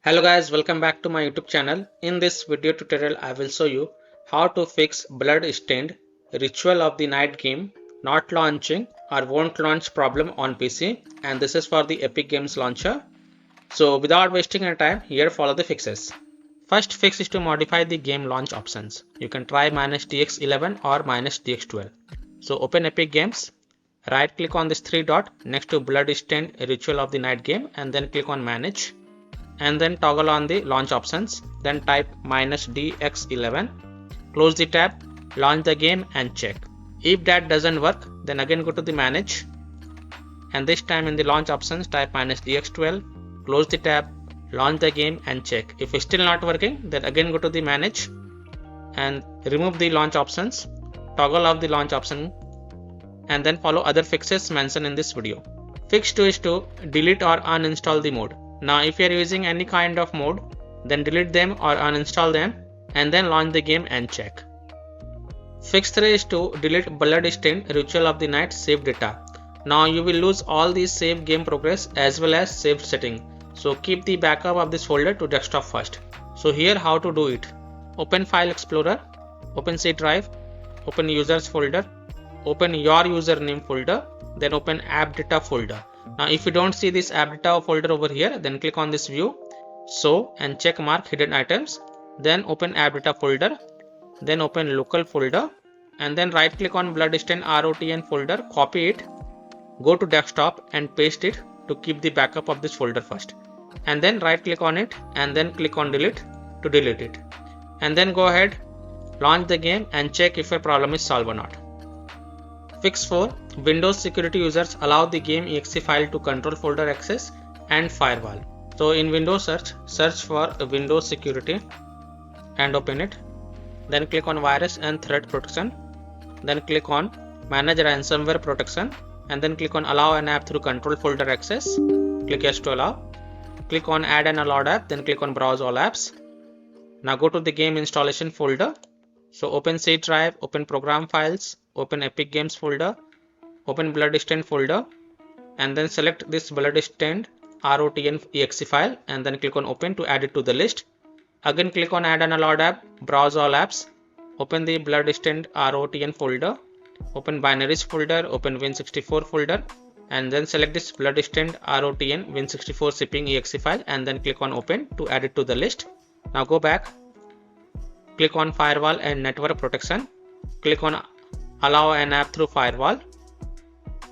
Hello guys, welcome back to my YouTube channel. In this video tutorial I will show you how to fix Bloodstained Ritual of the Night game not launching or won't launch problem on PC, and this is for the Epic Games launcher. So without wasting any time, here follow the fixes. First fix is to modify the game launch options. You can try -DX11 or -DX12. So open Epic Games, right click on this three dot next to Bloodstained Ritual of the Night game and then click on manage, and then toggle on the launch options, then type -DX11, close the tab, launch the game and check. If that doesn't work, then again go to the manage, and this time in the launch options type -DX12, close the tab, launch the game and check. If it's still not working, then again go to the manage and remove the launch options, toggle off the launch option, and then follow other fixes mentioned in this video. Fix 2 is to delete or uninstall the mode. Now if you are using any kind of mode, then delete them or uninstall them and then launch the game and check. Fix 3 is to delete Bloodstained Ritual of the Night save data. Now you will lose all these save game progress as well as saved setting. So keep the backup of this folder to desktop first. So here how to do it. Open File Explorer, open C drive, open Users folder, open your username folder, then open App Data folder. Now if you don't see this app data folder over here, then click on this view, show and check mark hidden items, then open app data folder, then open local folder, and then right click on Bloodstained ROTN folder, copy it, go to desktop and paste it to keep the backup of this folder first, and then right click on it and then click on delete to delete it, and then go ahead, launch the game and check if your problem is solved or not. Fix 4. Windows security users allow the game exe file to control folder access and firewall. So in Windows search for Windows security and open it. Then click on virus and threat protection. Then click on manage ransomware protection and then click on allow an app through control folder access. Click yes to allow. Click on add an allowed app, then click on browse all apps. Now go to the game installation folder. So open C drive, open program files, open Epic Games folder, open Bloodstained folder, and then select this Bloodstained ROTN exe file and then click on open to add it to the list. Again click on add an allowed app, browse all apps, open the Bloodstained ROTN folder, open binaries folder, open Win64 folder, and then select this Bloodstained ROTN Win64 shipping exe file and then click on open to add it to the list. Now go back, click on firewall and network protection, click on allow an app through firewall,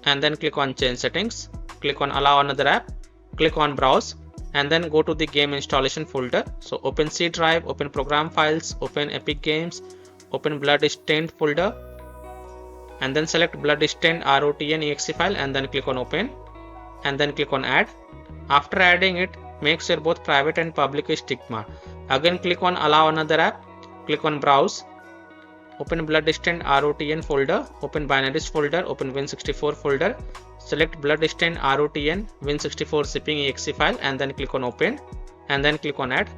and then click on change settings, click on allow another app, click on browse, and then go to the game installation folder. So open C drive, open program files, open Epic Games, open Bloodstained folder, and then select Bloodstained ROTN exe file and then click on open and then click on add. After adding it, make sure both private and public is tick mark. Again click on allow another app, click on browse, open Bloodstained ROTN folder, open binaries folder, open Win64 folder, select Bloodstained ROTN Win64 shipping exe file and then click on open and then click on add.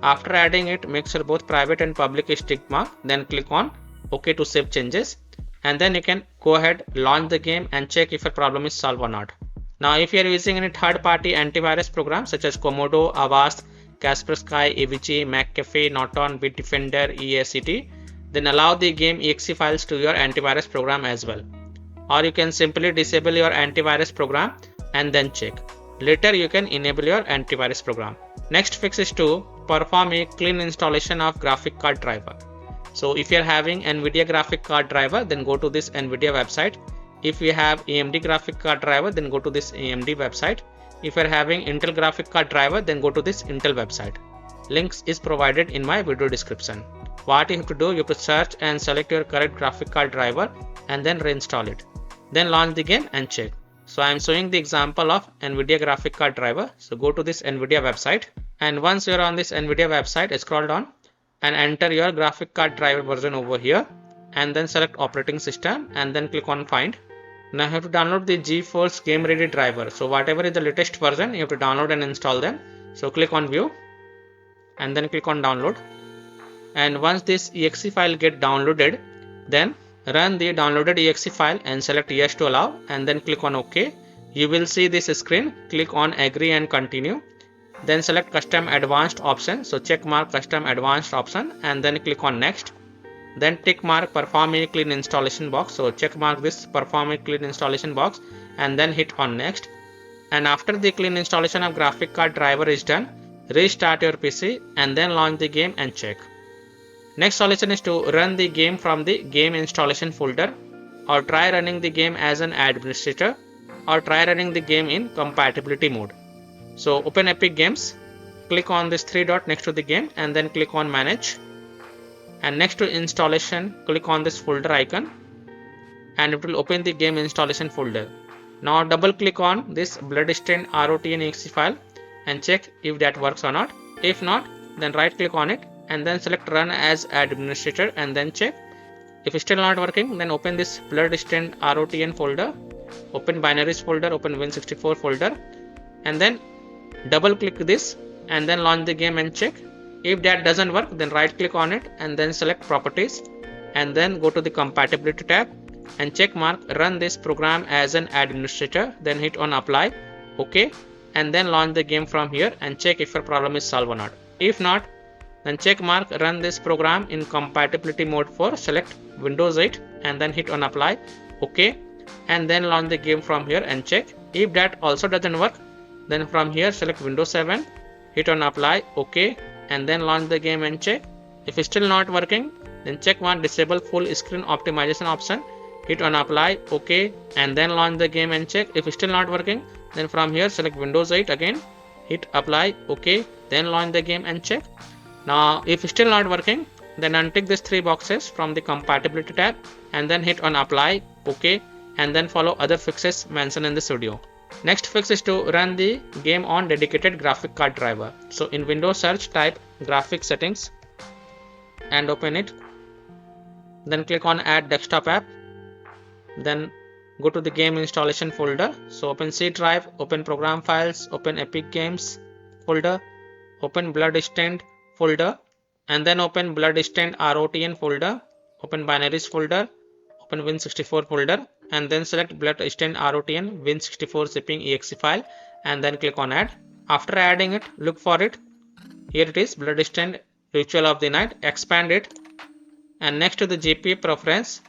After adding it, make sure both private and public is tick mark, then click on OK to save changes, and then you can go ahead, launch the game and check if your problem is solved or not. Now if you are using any third-party antivirus programs such as Komodo, Avast, Kaspersky, AVG, McAfee, Norton, Bitdefender, EACT, then allow the game exe files to your antivirus program as well. Or you can simply disable your antivirus program and then check. Later you can enable your antivirus program. Next fix is to perform a clean installation of graphic card driver. So if you are having NVIDIA graphic card driver, then go to this NVIDIA website. If you have AMD graphic card driver, then go to this AMD website. If you are having Intel graphic card driver, then go to this Intel website. Links is provided in my video description. What you have to do, you have to search and select your correct graphic card driver and then reinstall it. Then launch the game and check. So I am showing the example of NVIDIA graphic card driver. So go to this NVIDIA website, and once you are on this NVIDIA website, scroll down and enter your graphic card driver version over here and then select operating system and then click on find. Now you have to download the GeForce Game Ready driver. So whatever is the latest version, you have to download and install them. So click on view and then click on download. And once this exe file get downloaded, then run the downloaded exe file and select yes to allow and then click on OK. You will see this screen. Click on agree and continue. Then select custom advanced option. So check mark custom advanced option and then click on next. Then tick mark perform a clean installation box. So check mark this perform a clean installation box and then hit on next. And after the clean installation of graphic card driver is done, restart your PC and then launch the game and check. Next solution is to run the game from the game installation folder, or try running the game as an administrator, or try running the game in compatibility mode. So open Epic Games, click on this three dot next to the game and then click on manage, and next to installation click on this folder icon and it will open the game installation folder. Now double click on this Bloodstained ROTN.exe file and check if that works or not. If not, then right click on it and then select run as administrator and then check. If it's still not working, then open this Bloodstained ROTN folder, open binaries folder, open Win64 folder and then double click this and then launch the game and check. If that doesn't work, then right click on it and then select properties and then go to the compatibility tab and check mark run this program as an administrator, then hit on apply, OK, and then launch the game from here and check if your problem is solved or not. If not, then check mark run this program in compatibility mode for select Windows 8 and then hit on apply, OK, and then launch the game from here and check. If that also doesn't work, then from here select Windows 7, hit on apply, OK, and then launch the game and check. If it's still not working, then check mark disable full screen optimization option, hit on apply, OK, and then launch the game and check. If it's still not working, then from here select Windows 8 again, hit apply, OK, then launch the game and check. Now if it's still not working, then untick these three boxes from the compatibility tab and then hit on apply, OK, and then follow other fixes mentioned in this video. Next fix is to run the game on dedicated graphic card driver. So in Windows search type graphic settings and open it. Then click on add desktop app. Then go to the game installation folder. So open C drive, open program files, open Epic Games folder, open Bloodstained folder and then open Bloodstained ROTN folder, open binaries folder, open Win64 folder and then select Bloodstained ROTN Win64 zipping exe file and then click on add. After adding it, look for it. Here it is, Bloodstained Ritual of the Night. Expand it and next to the GPU preference,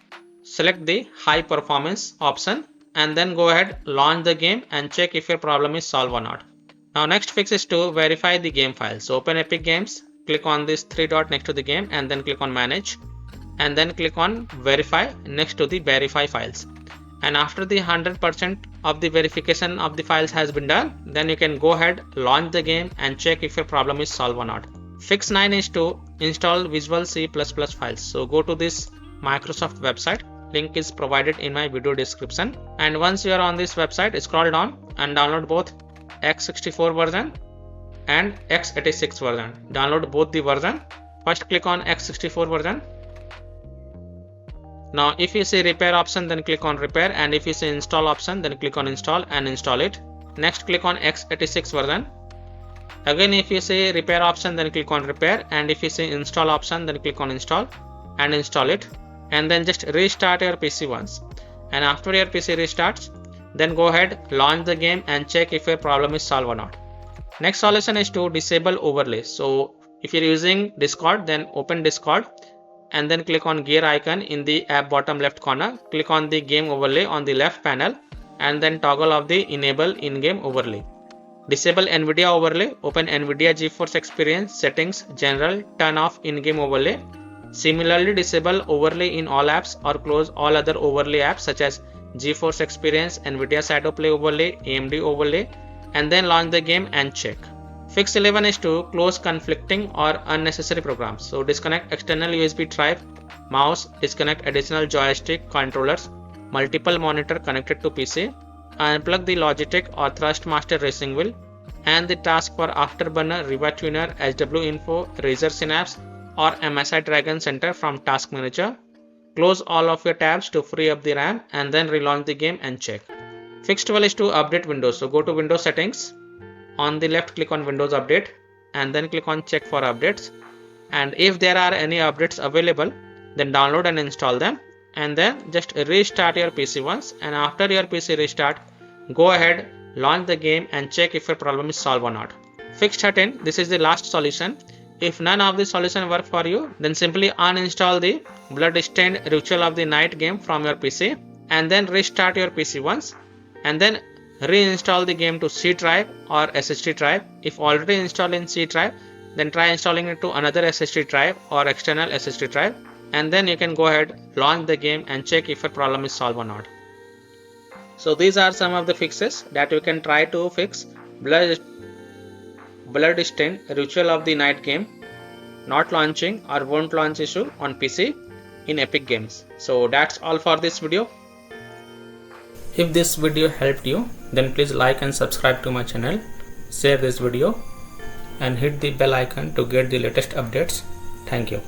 select the high performance option and then go ahead, launch the game and check if your problem is solved or not. Now next fix is to verify the game file. So open Epic Games, click on this three dot next to the game and then click on manage and then click on verify next to the verify files. And after the 100% of the verification of the files has been done, then you can go ahead, launch the game and check if your problem is solved or not. Fix 9 is to install Visual C++ files. So go to this Microsoft website, link is provided in my video description, and once you are on this website, scroll down and download both x64 version and x86 version. Download both the version. First click on x64 version. Now if you see repair option, then click on repair, and if you see install option, then click on install and install it. Next click on x86 version. Again if you see repair option, then click on repair, and if you see install option, then click on install and install it, and then just restart your PC once. And after your PC restarts, then go ahead, launch the game and check if your problem is solved or not. Next solution is to disable overlays. So if you're using Discord, then open Discord and then click on gear icon in the app bottom left corner. Click on the game overlay on the left panel and then toggle off the enable in-game overlay. Disable NVIDIA overlay. Open NVIDIA GeForce Experience settings, general, turn off in-game overlay. Similarly, disable overlay in all apps or close all other overlay apps such as GeForce Experience, NVIDIA Shadow Play overlay, AMD overlay, and then launch the game and check. Fix 11 is to close conflicting or unnecessary programs. So disconnect external USB drive, mouse, disconnect additional joystick controllers, multiple monitor connected to PC, unplug the Logitech or Thrustmaster racing wheel, and the task for Afterburner, Riva Tuner, SW Info, Razer Synapse or MSI Dragon Center from Task Manager. Close all of your tabs to free up the RAM and then relaunch the game and check. Fix 12 is to update Windows. So go to Windows settings. On the left click on Windows Update and then click on check for updates, and if there are any updates available, then download and install them, and then just restart your PC once, and after your PC restart, go ahead, launch the game and check if your problem is solved or not. fixed certain, this is the last solution. If none of the solution work for you, then simply uninstall the Bloodstained Ritual of the Night game from your PC and then restart your PC once and then reinstall the game to C drive or SSD drive. If already installed in C drive, then try installing it to another SSD drive or external SSD drive, and then you can go ahead, launch the game and check if your problem is solved or not. So these are some of the fixes that you can try to fix Bloodstained Ritual of the Night game not launching or won't launch issue on PC in Epic Games. So that's all for this video. If this video helped you, then please like and subscribe to my channel, share this video and hit the bell icon to get the latest updates. Thank you.